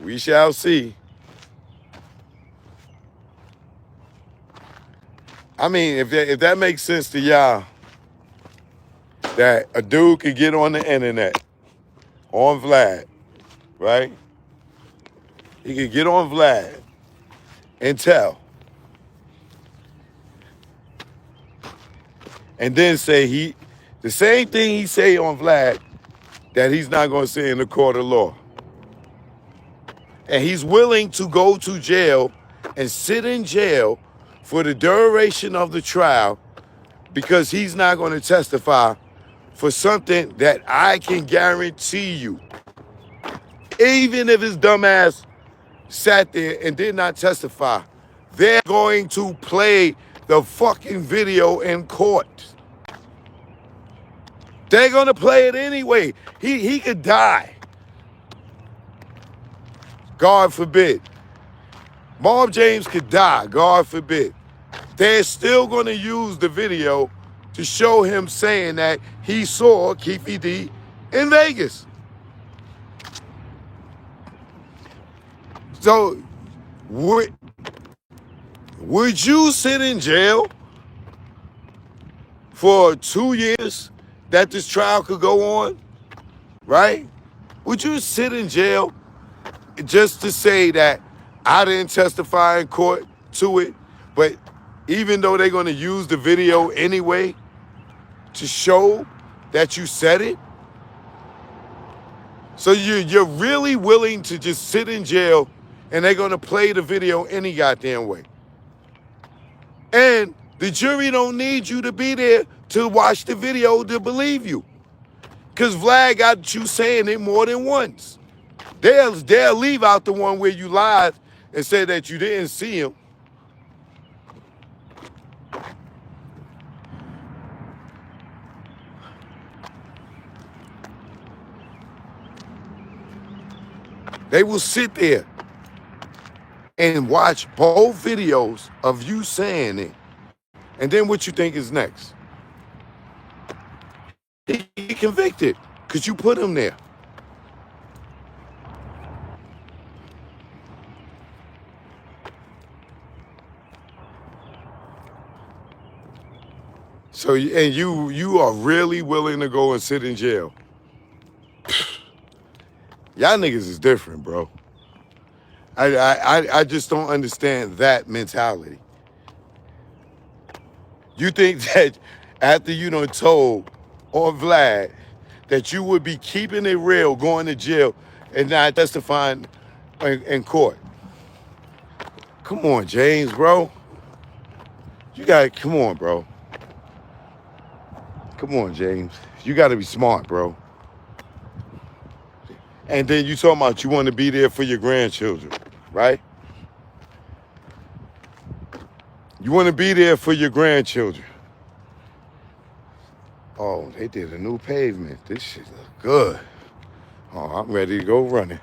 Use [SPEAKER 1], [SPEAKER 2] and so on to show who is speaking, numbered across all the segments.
[SPEAKER 1] We shall see. I mean, if that makes sense to y'all, that a dude could get on the internet, on Vlad, right? He could get on Vlad and tell, and then say the same thing he say on Vlad that he's not going to say in the court of law. And he's willing to go to jail and sit in jail for the duration of the trial because he's not going to testify for something that I can guarantee you, even if his dumb ass sat there and did not testify, they're going to play the fucking video in court. They're going to play it anyway. He could die. God forbid. Marv James could die, God forbid. They're still going to use the video to show him saying that he saw Keefe D in Vegas. So, would you sit in jail for 2 years that this trial could go on, right? Would you sit in jail just to say that I didn't testify in court to it, but even though they're going to use the video anyway to show that you said it? So you're really willing to just sit in jail and they're going to play the video any goddamn way. And the jury don't need you to be there to watch the video to believe you. Because Vlad got you saying it more than once. They'll leave out the one where you lied and said that you didn't see him. They will sit there and watch both videos of you saying it. And then what you think is next? He get convicted because you put him there. So, and you are really willing to go and sit in jail. Y'all niggas is different, bro. I just don't understand that mentality. You think that after you done told on Vlad that you would be keeping it real, going to jail, and not testifying in court? Come on, James, bro. Come on, bro. Come on, James. You got to be smart, bro. And then you talking about you want to be there for your grandchildren, right? You want to be there for your grandchildren. Oh, they did a new pavement. This shit look good. Oh, I'm ready to go running.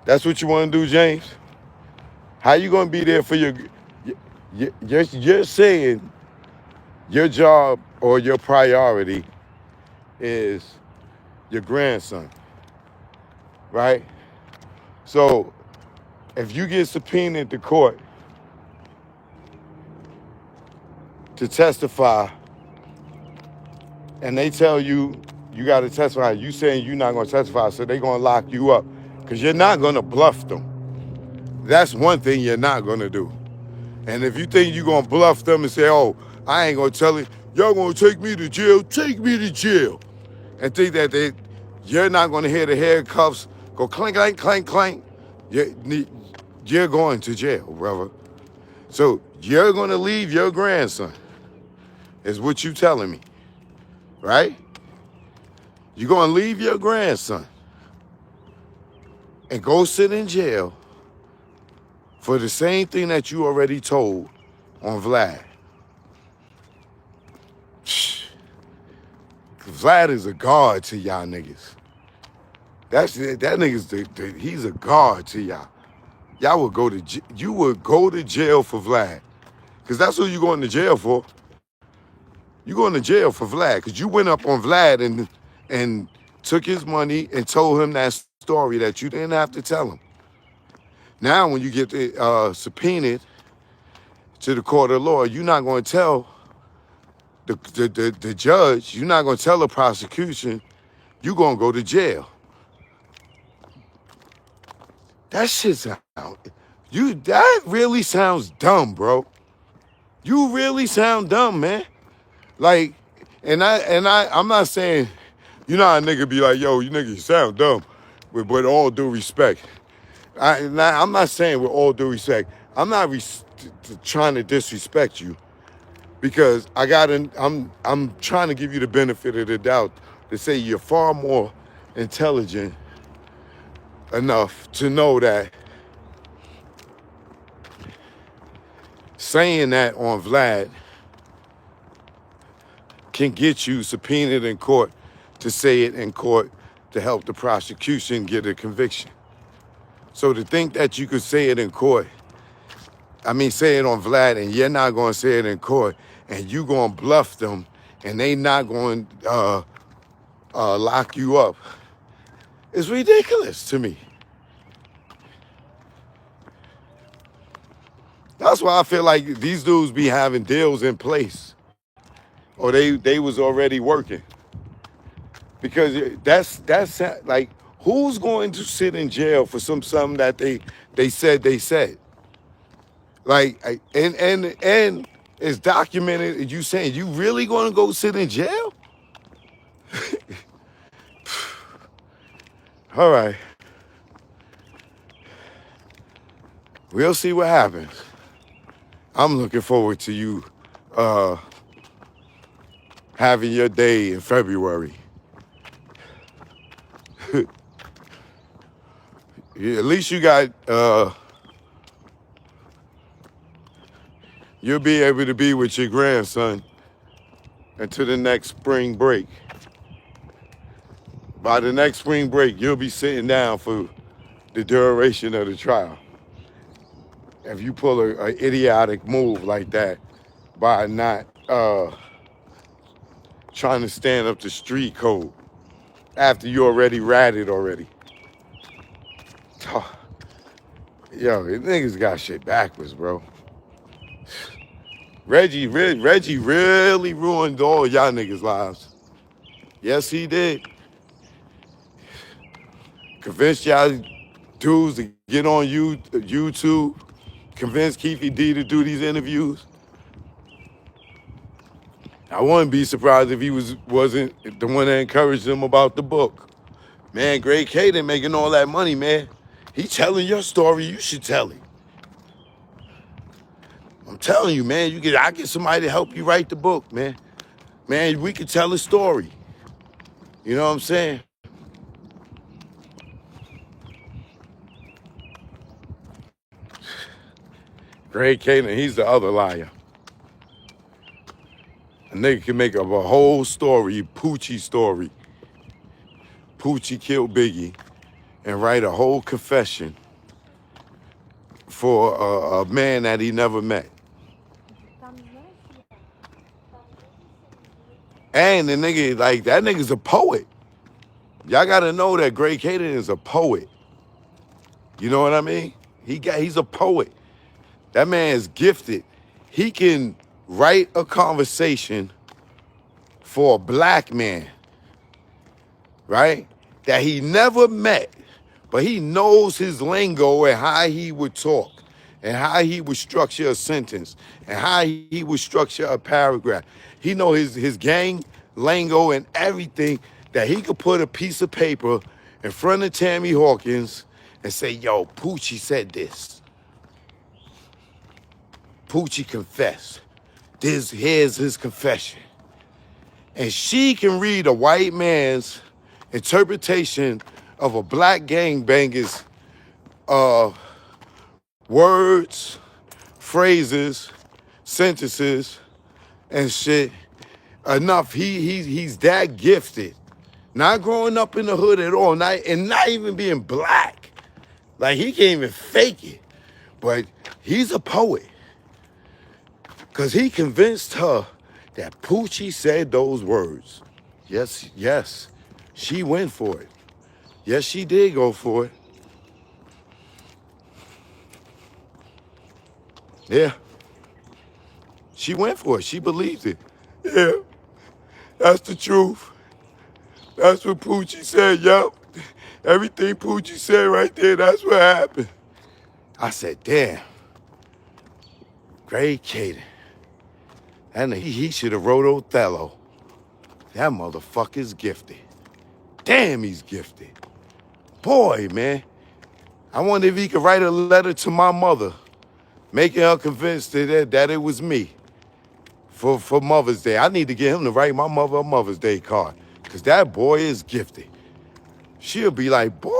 [SPEAKER 1] That's what you want to do, James? How you going to be there for you're saying your job or your priority is your grandson, right? So if you get subpoenaed to court to testify and they tell you you got to testify, you saying you're not going to testify, so they're going to lock you up because you're not going to bluff them. That's one thing you're not going to do. And if you think you're going to bluff them and say, oh, I ain't going to tell it, y'all going to take me to jail, take me to jail. And think that you're not going to hear the handcuffs go clank, clank, clank, clank. You're going to jail, brother. So you're going to leave your grandson, is what you telling me, right? You're going to leave your grandson and go sit in jail for the same thing that you already told on Vlad. Vlad is a god to y'all niggas. That nigga's he's a god to y'all. You would go to jail for Vlad. Because that's who you going to jail for. You going to jail for Vlad. Because you went up on Vlad and took his money and told him that story that you didn't have to tell him. Now, when you get subpoenaed to the court of law, you're not going to tell the judge, you're not going to tell the prosecution, you're going to go to jail. That shit sound, that really sounds dumb, bro. You really sound dumb, man. Like, I'm not saying, you know how a nigga be like, yo, you nigga, you sound dumb. With all due respect. I'm not saying with all due respect. I'm not trying to disrespect you because I'm trying to give you the benefit of the doubt to say you're far more intelligent enough to know that saying that on Vlad can get you subpoenaed in court to say it in court to help the prosecution get a conviction. So to think that you could say it in court, say it on Vlad and you're not going to say it in court and you going to bluff them and they not going to lock you up, is ridiculous to me. That's why I feel like these dudes be having deals in place or they was already working. Because that's like, who's going to sit in jail for something that they said? Like, and it's documented. You saying you really going to go sit in jail? All right. We'll see what happens. I'm looking forward to you having your day in February. At least you got, you'll be able to be with your grandson until the next spring break. By the next spring break, you'll be sitting down for the duration of the trial. If you pull an idiotic move like that by not trying to stand up to street code after you already ratted already. Yo, these niggas got shit backwards, bro. Reggie really ruined all y'all niggas' lives. Yes, he did. Convinced y'all dudes to get on YouTube. Convinced Keefy D to do these interviews. I wouldn't be surprised if he wasn't the one that encouraged him about the book. Man, Greg Kading making all that money, man. He telling your story, you should tell it. I'm telling you, man, I get somebody to help you write the book, man. Man, we could tell a story. You know what I'm saying? Greg Kading, he's the other liar. A nigga can make up a whole story, Poochie story. Poochie killed Biggie and write a whole confession for a man that he never met. And the nigga, like, that nigga's a poet. Y'all gotta know that Greg Kading is a poet. You know what I mean? He's a poet. That man is gifted. He can write a conversation for a black man, right? That he never met, but he knows his lingo and how he would talk and how he would structure a sentence and how he would structure a paragraph. He know his gang lingo and everything, that he could put a piece of paper in front of Tammy Hawkins and say, yo, Poochie said this. Poochie confessed. Here's his confession. And she can read a white man's interpretation of a black gangbanger's words, phrases, sentences, and shit enough. He's that gifted. Not growing up in the hood at all, not even being black. Like, he can't even fake it. But he's a poet. Because he convinced her that Poochie said those words. Yes. She went for it. Yes, she did go for it. Yeah. She went for it. She believed it. Yeah. That's the truth. That's what Poochie said, yo. Everything Poochie said right there, that's what happened. I said, damn. Great Kading. And he should have wrote Othello. That motherfucker's gifted. Damn, he's gifted. Boy, man. I wonder if he could write a letter to my mother, making her convinced that it was me for Mother's Day. I need to get him to write my mother a Mother's Day card, because that boy is gifted. She'll be like, boy,